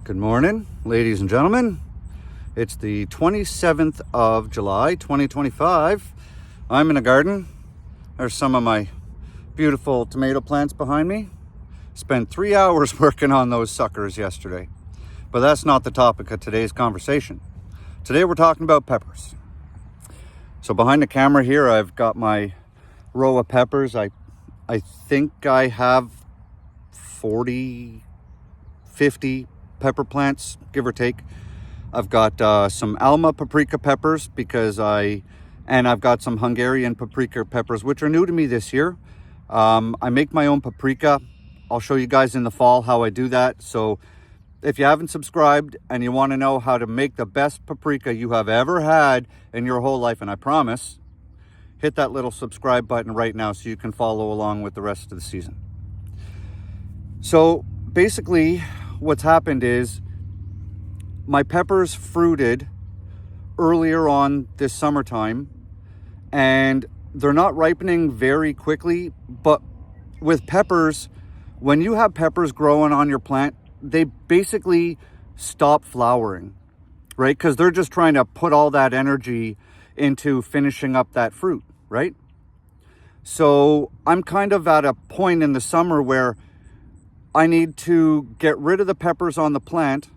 Good morning, ladies and gentlemen. It's the 27th of July, 2025. I'm in a garden. There's some of my beautiful tomato plants behind me. Spent 3 hours working on those suckers yesterday. But that's not the topic of today's conversation. Today we're talking about peppers. So behind the camera here, I've got my row of peppers. I think I have 40, 50 pepper plants, give or take. I've got some Alma paprika peppers and I've got some Hungarian paprika peppers, which are new to me this year. I make my own paprika. I'll show you guys in the fall how I do that. So if you haven't subscribed and you want to know how to make the best paprika you have ever had in your whole life, and I promise, hit that little subscribe button right now so you can follow along with the rest of the season. So basically, what's happened is my peppers fruited earlier on this summertime, and they're not ripening very quickly. But with peppers, when you have peppers growing on your plant, they basically stop flowering, right? Because they're just trying to put all that energy into finishing up that fruit, right? So I'm kind of at a point in the summer where I need to get rid of the peppers on the plant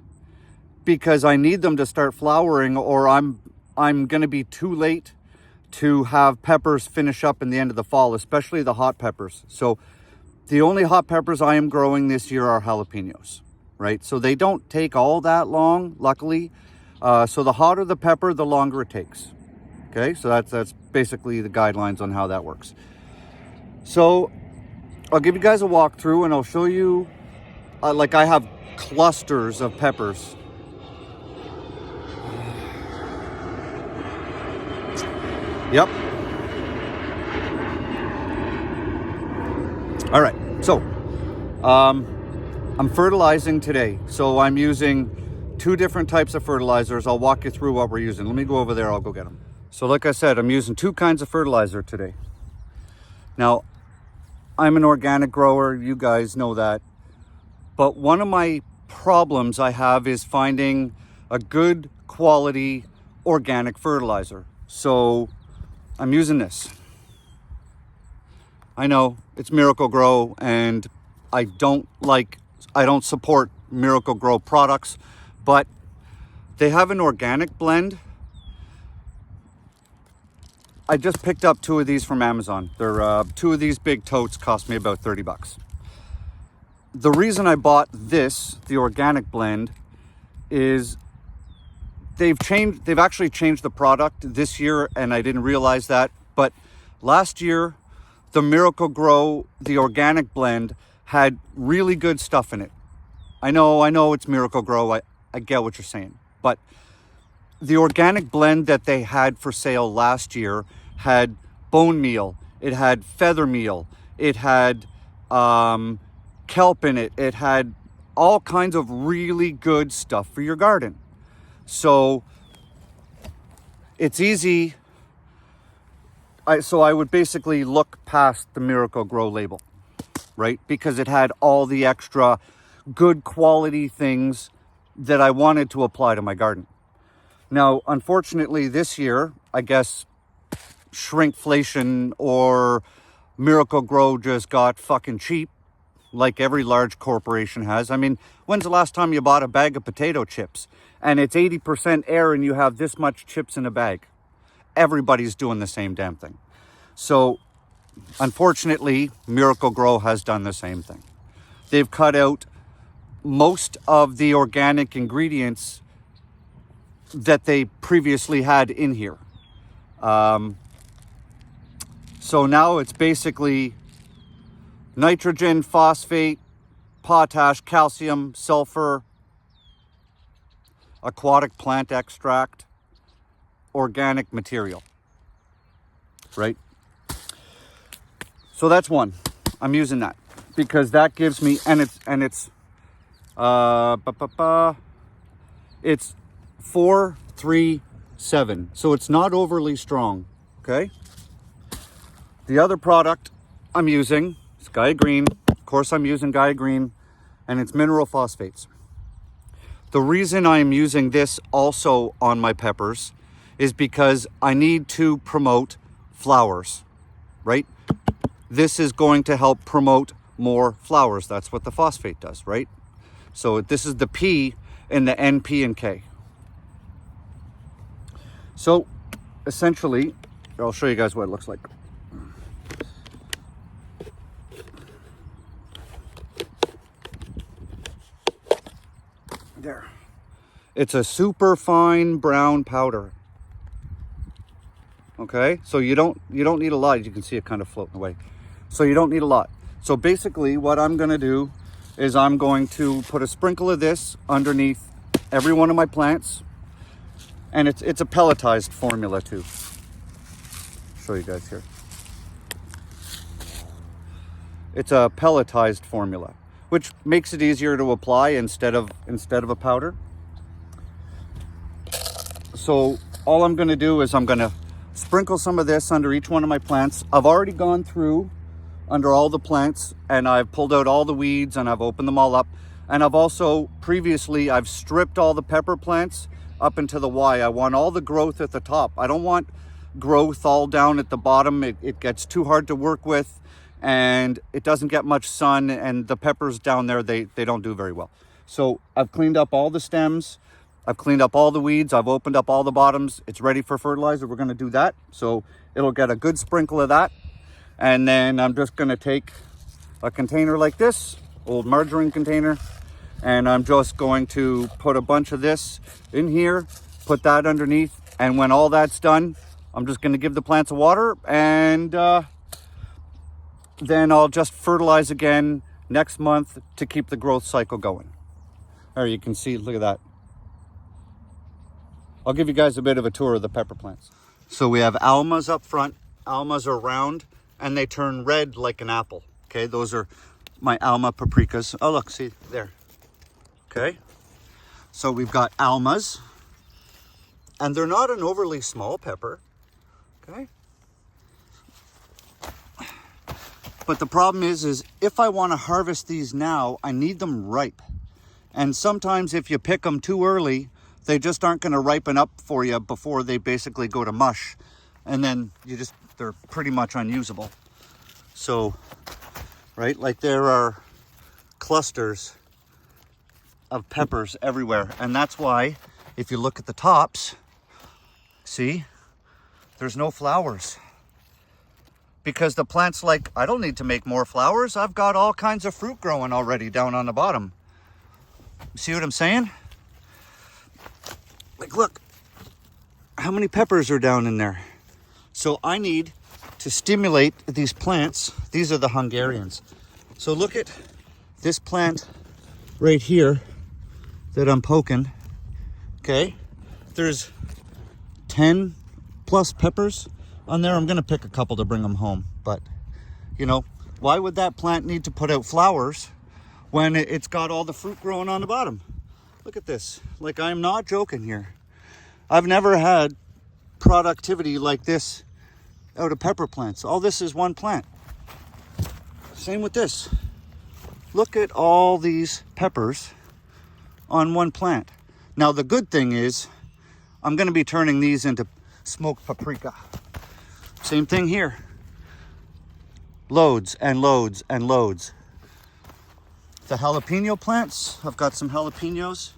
because I need them to start flowering, or I'm going to be too late to have peppers finish up in the end of the fall, especially the hot peppers. So the only hot peppers I am growing this year are jalapenos, right? So they don't take all that long, luckily. So the hotter the pepper, the longer it takes. Okay, so that's basically the guidelines on how that works. So I'll give you guys a walkthrough and I'll show you, I have clusters of peppers. Yep. All right, so I'm fertilizing today. So I'm using 2 different types of fertilizers. I'll walk you through what we're using. Let me go over there, I'll go get them. So like I said, I'm using 2 kinds of fertilizer today. Now, I'm an organic grower, you guys know that. But one of my problems I have is finding a good quality organic fertilizer. So I'm using this. I know it's Miracle-Gro, and I don't support Miracle-Gro products, but they have an organic blend. I just picked up 2 of these from Amazon. They're 2 of these big totes cost me about 30 bucks. The reason I bought this, the organic blend, is they've actually changed the product this year, and I didn't realize that. But last year, the Miracle-Gro, the organic blend, had really good stuff in it. I know it's Miracle-Gro. I get what you're saying. But the organic blend that they had for sale last year had bone meal, it had feather meal, it had kelp in it, it had all kinds of really good stuff for your garden. So it's easy. I would basically look past the Miracle-Gro label, right? Because it had all the extra good quality things that I wanted to apply to my garden. Now, unfortunately, this year, I guess shrinkflation or Miracle-Gro just got fucking cheap, like every large corporation has. I mean, when's the last time you bought a bag of potato chips and it's 80% air and you have this much chips in a bag? Everybody's doing the same damn thing. So, unfortunately, Miracle-Gro has done the same thing. They've cut out most of the organic ingredients that they previously had in here. So now it's basically nitrogen, phosphate, potash, calcium, sulfur, aquatic plant extract, organic material, right? So that's one. I'm using that because that gives me, it's 437, so it's not overly strong. Okay, the other product I'm using is Gaia Green. Of course, I'm using Gaia Green, and it's mineral phosphates. The reason I am using this also on my peppers is because I need to promote flowers, right? This is going to help promote more flowers. That's what the phosphate does, right? So this is the P in the N, P, and K. So essentially, I'll show you guys what it looks like. There. It's a super fine brown powder. Okay, so you don't need a lot. You can see it kind of floating away. So you don't need a lot. So basically what I'm going to do is I'm going to put a sprinkle of this underneath every one of my plants. And it's a pelletized formula too. Show you guys here. It's a pelletized formula, which makes it easier to apply instead of a powder. So all I'm going to do is I'm going to sprinkle some of this under each one of my plants. I've already gone through under all the plants and I've pulled out all the weeds and I've opened them all up. And I've also previously, I've stripped all the pepper plants up into the Y. I want all the growth at the top. I don't want growth all down at the bottom. It gets too hard to work with and it doesn't get much sun, and the peppers down there, they don't do very well. So I've cleaned up all the stems. I've cleaned up all the weeds. I've opened up all the bottoms. It's ready for fertilizer. We're going to do that. So it'll get a good sprinkle of that. And then I'm just going to take a container like this, old margarine container, and I'm just going to put a bunch of this in here, put that underneath. And when all that's done, I'm just going to give the plants a water, and then I'll just fertilize again next month to keep the growth cycle going. There you can see, look at that. I'll give you guys a bit of a tour of the pepper plants. So we have almas up front. Almas are round and they turn red like an apple. Okay, those are my alma paprikas. Oh, look, see there. Okay, so we've got almas, and they're not an overly small pepper. Okay, but the problem is if I want to harvest these now, I need them ripe. And sometimes if you pick them too early, they just aren't going to ripen up for you before they basically go to mush. And then they're pretty much unusable. So, right, like there are clusters of peppers everywhere. And that's why, if you look at the tops, see, there's no flowers. Because the plant's like, I don't need to make more flowers. I've got all kinds of fruit growing already down on the bottom. See what I'm saying? Like, look, how many peppers are down in there? So I need to stimulate these plants. These are the Hungarians. So look at this plant right here that I'm poking. Okay, there's 10 plus peppers on there. I'm gonna pick a couple to bring them home, but you know, why would that plant need to put out flowers when it's got all the fruit growing on the bottom? Look at this. Like, I'm not joking here. I've never had productivity like this out of pepper plants. All this is one plant. Same with this. Look at all these peppers on one plant. Now, the good thing is I'm going to be turning these into smoked paprika. Same thing here. Loads and loads and loads. The jalapeno plants, I've got some jalapenos.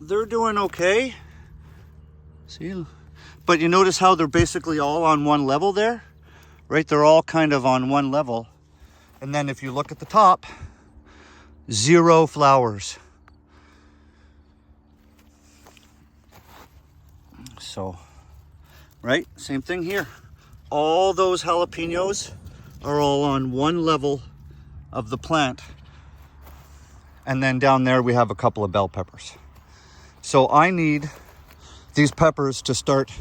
They're doing okay. See, but you notice how they're basically all on one level there, right? They're all kind of on one level. And then if you look at the top, 0 flowers. So, right, same thing here. All those jalapenos are all on one level of the plant. And then down there we have a couple of bell peppers. So I need these peppers to start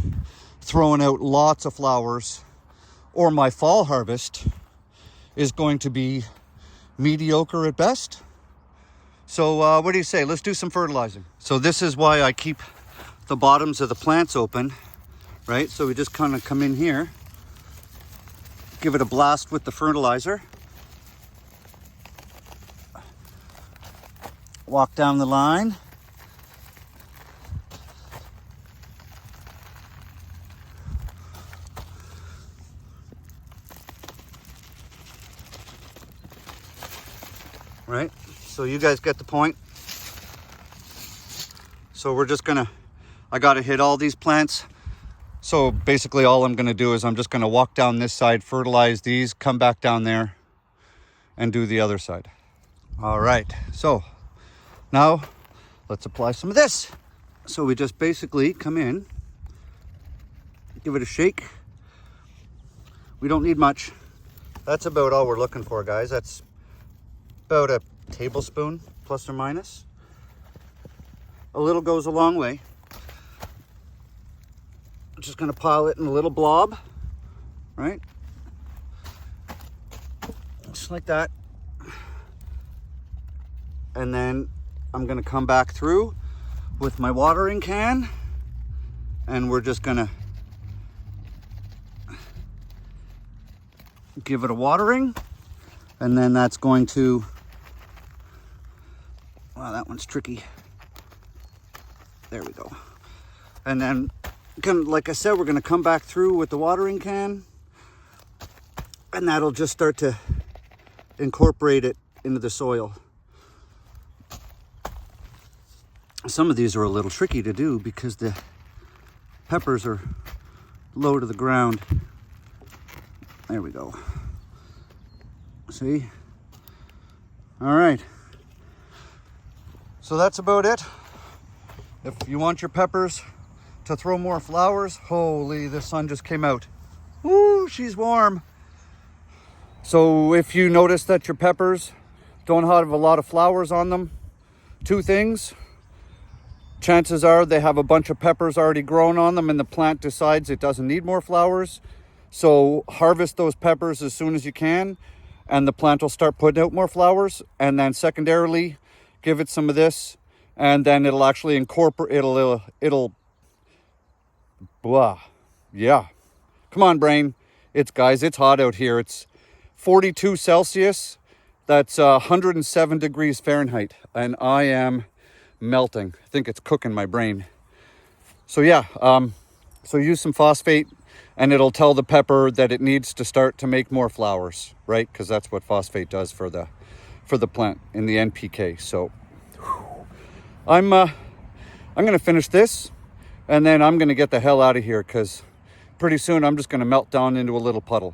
throwing out lots of flowers, or my fall harvest is going to be mediocre at best. So what do you say? Let's do some fertilizing. So this is why I keep the bottoms of the plants open, right? So we just kind of come in here, give it a blast with the fertilizer. walk down the line. Right? So you guys get the point. So we're just gonna, I gotta hit all these plants. So basically all I'm gonna do is I'm just gonna walk down this side, fertilize these, come back down there and do the other side. All right, so now let's apply some of this. So we just basically come in, give it a shake. We don't need much. That's about all we're looking for, guys. That's about a tablespoon, plus or minus. A little goes a long way. I'm just gonna pile it in a little blob, right? Just like that. And then I'm gonna come back through with my watering can, and we're just gonna give it a watering, and then that's going to, wow, that one's tricky. There we go. And then, like I said, we're gonna come back through with the watering can, and that'll just start to incorporate it into the soil. Some of these are a little tricky to do because the peppers are low to the ground. There we go. See? All right. So that's about it. If you want your peppers to throw more flowers, holy, the sun just came out. Woo, she's warm. So if you notice that your peppers don't have a lot of flowers on them, two things. Chances are they have a bunch of peppers already grown on them and the plant decides it doesn't need more flowers. So harvest those peppers as soon as you can and the plant will start putting out more flowers. And then secondarily, give it some of this and then it'll actually incorporate, it'll, blah. Yeah. Come on, brain. Guys, it's hot out here. It's 42 Celsius. That's 107 degrees Fahrenheit. And I am melting. I think it's cooking my brain. So yeah, so use some phosphate and it'll tell the pepper that it needs to start to make more flowers, right? Because that's what phosphate does for the plant in the NPK. So I'm gonna finish this and then I'm gonna get the hell out of here because pretty soon I'm just gonna melt down into a little puddle.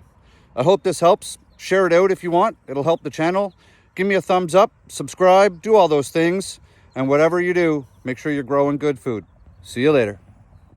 I hope this helps. Share it out if you want. It'll help the channel. Give me a thumbs up, subscribe, do all those things. And whatever you do, make sure you're growing good food. See you later.